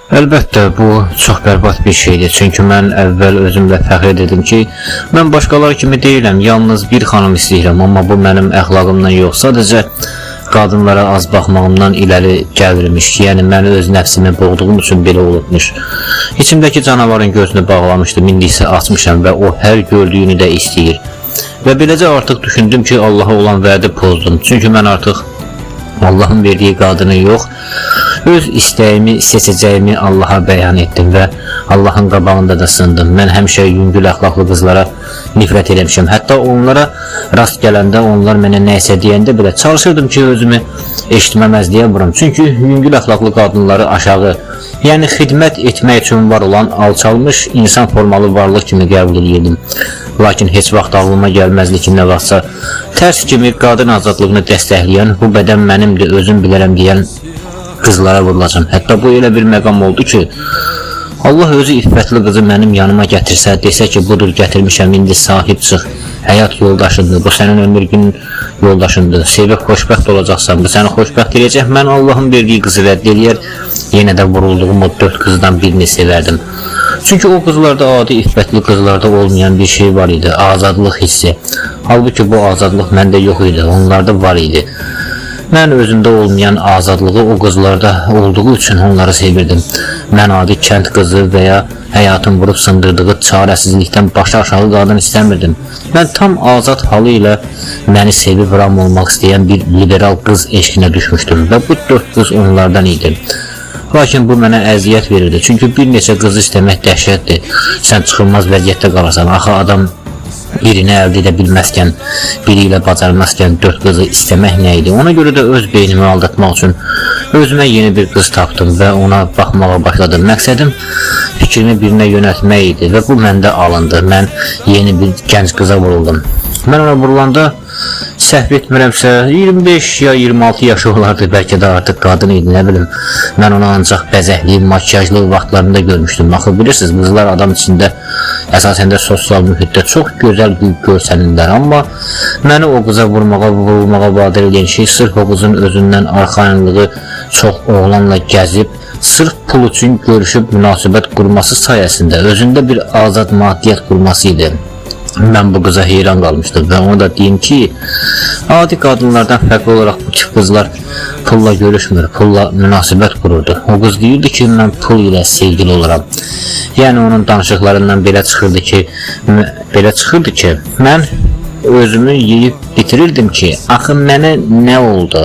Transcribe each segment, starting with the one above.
Əlbəttə, bu çox bərbad bir şeydir. Çünki mən əvvəl özümlə fəxr edirdim ki, mən başqaları kimi deyiləm, yalnız bir xanım istəyirəm. Amma bu mənim əxlaqımdan yox, sadəcə qadınlara az baxmağımdan irəli gəlirmiş. Yəni, məni öz nəfsimi boğduğum üçün belə olubmuş. İçimdəki canavarın gözünü bağlamışdım, indi isə açmışam və o hər gördüyünü də istəyir. Və beləcə artıq düşündüm ki, Allaha olan vədi pozdum. Çünki mən artıq Allahın verdiyi qadını yox, öz istəyimi, seçəcəyimi Allaha bəyan etdim və Allahın qabağında da sındım. Mən həmişə yüngül əxlaqlı qızlara nifrət eləmişəm. Hətta onlara rast gələndə, onlar mənə nəysə deyəndə belə çalışırdım ki, özümü eşitməməzliyə vurum. Çünki yüngül əxlaqlı qadınları aşağı, yəni xidmət etmək üçün var olan alçalmış insan formalı varlıq kimi qəbul edirdim. Lakin heç vaxt ağlıma gəlməzdi ki, nə vaxtsa tərs kimi qadın azadlığını dəstəkləyən, bu bədən mənimdir, özüm bilərəm deyən qızlara vurulacam. Hətta bu elə bir məqam oldu ki, Allah özü iffətli qızı mənim yanıma gətirsə, desə ki, budur gətirmişəm, indi sahib çıx, həyat yoldaşındır, bu sənin ömür gün yoldaşındır, sevib xoşbəxt olacaqsan, bu səni xoşbəxt edəcək, mən Allahın verdiyi qızı rədd eləyər, yenə də vurulduğum o 4 qızdan birini sevərdim. Çünki o qızlarda adi iffətli qızlarda olmayan bir şey var idi, azadlıq hissi. Halbuki bu azadlıq məndə yox idi, onlarda var idi. Mən özümdə olmayan azadlığı o qızlarda olduğu üçün onları sevirdim. Mən adi kənd qızı və ya həyatın vurub sındırdığı çarəsizlikdən başı aşağı qadın istəmirdim. Mən tam azad halı ilə məni sevib ram olmaq istəyən bir liberal qız eşqinə düşmüşdüm və bu 4 qız onlardan idi. Lakin bu mənə əziyyət verirdi. Çünki bir neçə qızı istəmək dəhşətdir. Sən çıxılmaz vəziyyətdə qalarsan. Axı adam birini əldə edə bilməzkən, biri ilə bacarmazkən 4 qızı istəmək nə idi? Ona görə də öz beynimi aldatmaq üçün özümə yeni bir qız tapdım və ona baxmağa başladım. Məqsədim fikrimi birinə yönəltmək idi və bu məndə alındı. Mən yeni bir gənc qıza vuruldum. Mən ona vurulanda səhv etmirəmsə 25 ya 26 yaşı olardı, bəlkə də artıq qadın idi, nə bilim. Mən onu ancaq bəzəkli, makyajlı vaxtlarında görmüşdüm. Axı bilirsiniz, qızlar adam içində əsasən də sosial mühitdə çox gözəl görsənirlər, amma məni o qıza vurulmağa vadir edən şey sırf o qızın özündən arxayınlığı çox oğlanla gəzib, sırf pul üçün görüşüb münasibət qurması sayəsində özündə bir azad maddiyyət qurması idi. Mən bu qıza heyran qalmışdım və ona da deyim ki, adi qadınlardan fərqli olaraq bu tip qızlar pulla görüşmür, pulla münasibət qururdu. O qız deyirdi ki, mən pul ilə sevgili olaram. Yəni onun danışıqlarından belə çıxırdı ki, mən özümü yeyib bitirirdim ki, axı mənə nə oldu?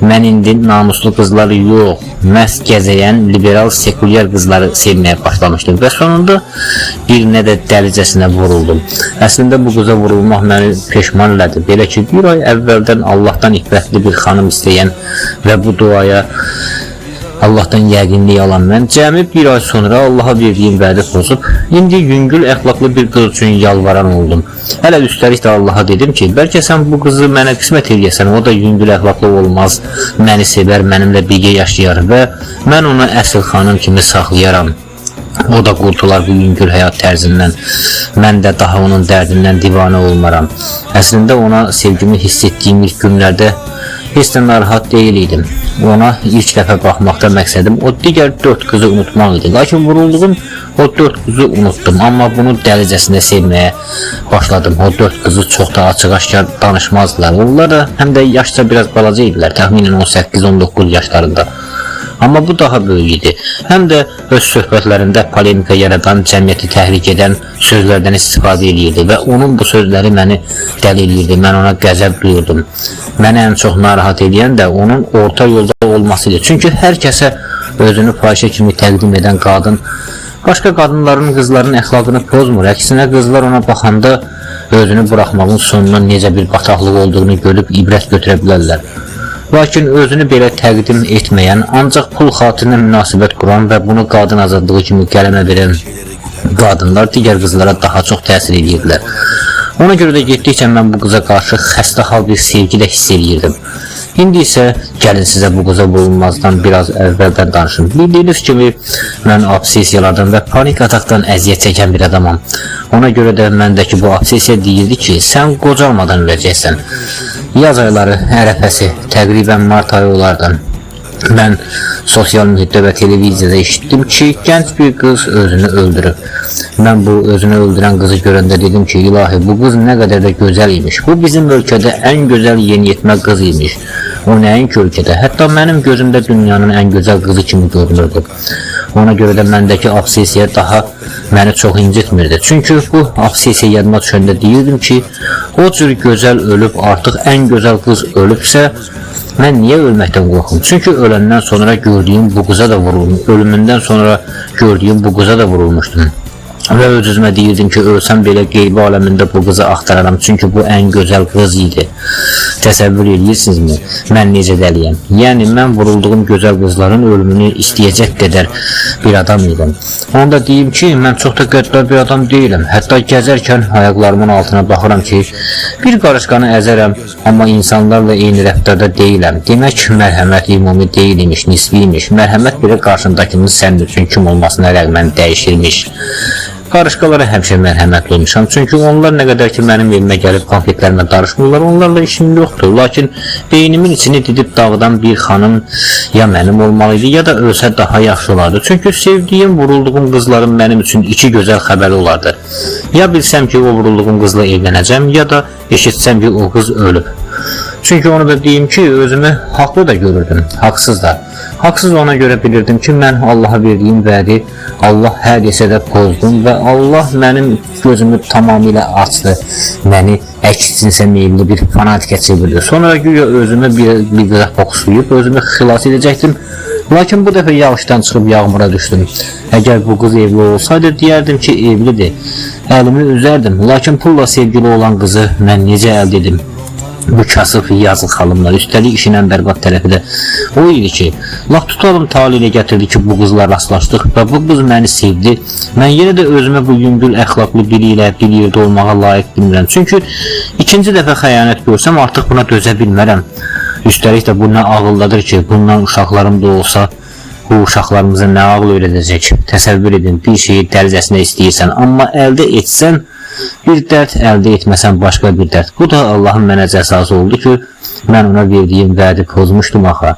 Mən indi namuslu qızları yox, məhz gəzəyən liberal sekulyar qızları sevməyə başlamışdım və sonunda birinə də dəlicəsinə vuruldum. Əslində bu qıza vurulmaq məni peşman elədi. Belə ki, bir ay əvvəldən Allahdan iffətli bir xanım istəyən və bu duaya Allahdan yəqinlik alan mən cəmi bir ay sonra Allaha verdiyim vədi pozub, indi yüngül əxlaqlı bir qız üçün yalvaran oldum. Hələ üstəlik də Allaha dedim ki, bəlkə sən bu qızı mənə qismət eləyəsən, o da yüngül əxlaqlı olmaz, məni sevər, mənimlə birgə yaşayar və mən onu əsl xanım kimi saxlayaram. O da qurtular bu yüngül həyat tərzindən, mən də daha onun dərdindən divanə olmaram. Əslində ona sevgimi hiss etdiyim ilk günlərdə heç də narahat deyil idim. Ona ilk dəfə baxmaqda məqsədim o digər 4 qızı unutmaq idi. Lakin vurulduğum o 4 qızı unutdum, amma bunu dəlicəsinə sevməyə başladım. O 4 qızı çox da açıq-aşkar danışmazdılar. Onlar da həm də yaşca biraz balaca idilər, təxminən 18-19 yaşlarında. Amma bu daha böyük idi. Həm də öz söhbətlərində polemika yaradan, cəmiyyəti təhrik edən sözlərdən istifadə edirdi və onun bu sözləri məni dəli edirdi. Mən ona qəzəb duyurdum. Məni ən çox narahat edən də onun orta yolda olması idi. Çünki hər kəsə özünü fahişə kimi təqdim edən qadın başqa qadınların, qızların əxlaqını pozmur. Əksinə qızlar ona baxanda özünü buraxmağın sonunun necə bir bataqlıq olduğunu görüb ibrət götürə bilərlər. Lakin özünü belə təqdim etməyən, ancaq pul xatirinə münasibət quran və bunu qadın azadlığı kimi qələmə verən qadınlar digər qızlara daha çox təsir edirdilər. Ona görə də getdikcə mən bu qıza qarşı xəstə hal bir sevgi də hiss edirdim. İndi isə gəlin sizə bu qıza vurulmazdan biraz əvvəldən danışım. Bildiyiniz kimi mən obsesiyalardan və panik atakdan əziyyət çəkən bir adamam. Ona görə də məndəki bu obsesiya deyirdi ki, sən qocalmadan öləcəksən. Yaz ayları ərəfəsi, təqribən mart ayı olardı. Mən sosial mühitdə və televiziyada eşitdim ki, gənc bir qız özünü öldürüb. Mən bu özünü öldürən qızı görəndə dedim ki, ilahi, bu qız nə qədər də gözəl imiş. Bu bizim ölkədə ən gözəl yeniyetmə qız imiş. O nəinki ölkədə, hətta mənim gözümdə dünyanın ən gözəl qızı kimi görünürdü. Ona görə də məndəki obsesiya daha məni çox incitmirdi. Çünki bu obsesiya yadıma düşəndə deyirdim ki, o cür gözəl ölüb, artıq ən gözəl qız ölübsə, mən niyə ölməkdən qorxum? Çünki öləndən sonra gördüyüm bu qıza da vurulmuşdum. Ölümündən sonra gördüyüm bu qıza da vurulmuşdum. Və öz-özümə deyirdim ki, ölsəm belə qeybi aləmində bu qızı axtararam. Çünki bu ən gözəl qız idi. Təsəvvür edirsinizmi? Mən necə dəliyəm? Yəni, mən vurulduğum gözəl qızların ölümünü istəyəcək qədər bir adam idim. Onu da deyim ki, mən çox da qəddar bir adam deyiləm. Hətta gəzərkən ayaqlarımın altına baxıram ki, bir qarışqanı əzərəm, amma insanlarla eyni rəftarda deyiləm. Demək, mərhəmət ümumi deyilmiş, nisbiymiş. Mərhəmət belə qarşındakının sənin üçün kim olmasına rəğmən dəyişirmiş. Qarışqalara həmişə mərhəmətli olmuşam. Çünki onlar nə qədər ki mənim evimə gəlib konfliktlərimə darışmırlar, onlarla işim yoxdur. Lakin beynimin içini didib dağıdan bir xanım ya mənim olmalıydı, ya da ölsə daha yaxşı olardı. Çünki sevdiyim, vurulduğum qızların mənim üçün iki gözəl xəbəri olardı. Ya bilsəm ki, o vurulduğum qızla evlənəcəm, ya da eşitsəm ki, o qız ölüb. Çünki onu da deyim ki, özümü haqlı da görürdüm, haqsız da. Haqsız ona görə bilirdim ki, mən Allaha verdiyim vədi Allah hər desə də pozdum və Allah mənim gözümü tamamilə açdı. Məni əks cinsə meyilli bir fanatikə çevirdi. Sonra güya özümü bir qıza fokuslayıb özümü xilas edəcəkdim. Lakin bu dəfə yağışdan çıxıb yağmura düşdüm. Əgər bu qız evli olsaydı, deyərdim ki, evlidir. Əlimi üzərdim. Lakin pulla sevgili olan qızı mən necə əldə edim? Bu kasıb yazıq xalımlar, üstəlik işin ən bərbad tərəfi də o idi ki, laf tutalım tali ilə gətirdi ki, bu qızla rastlaşdıq və bu qız məni sevdi. Mən yenə də özümə bu yüngül əxlaqlı biri ilə bir yerdə olmağa layiq bilmirəm. Çünki ikinci dəfə xəyanət görsəm artıq buna dözə bilmərəm. Üstəlik də bu nə ağıldadır ki, bundan uşaqlarım da olsa, bu uşaqlarımıza nə ağıl öyrədəcək? Təsəvvür edin, bir şeyi dərcəsinə istəyirsən, amma əldə etsən, bir dərd, əldə etməsən başqa bir dərd. Bu da Allahın mənə cəzası oldu ki, mən ona verdiyim vədi pozmuşdum axı.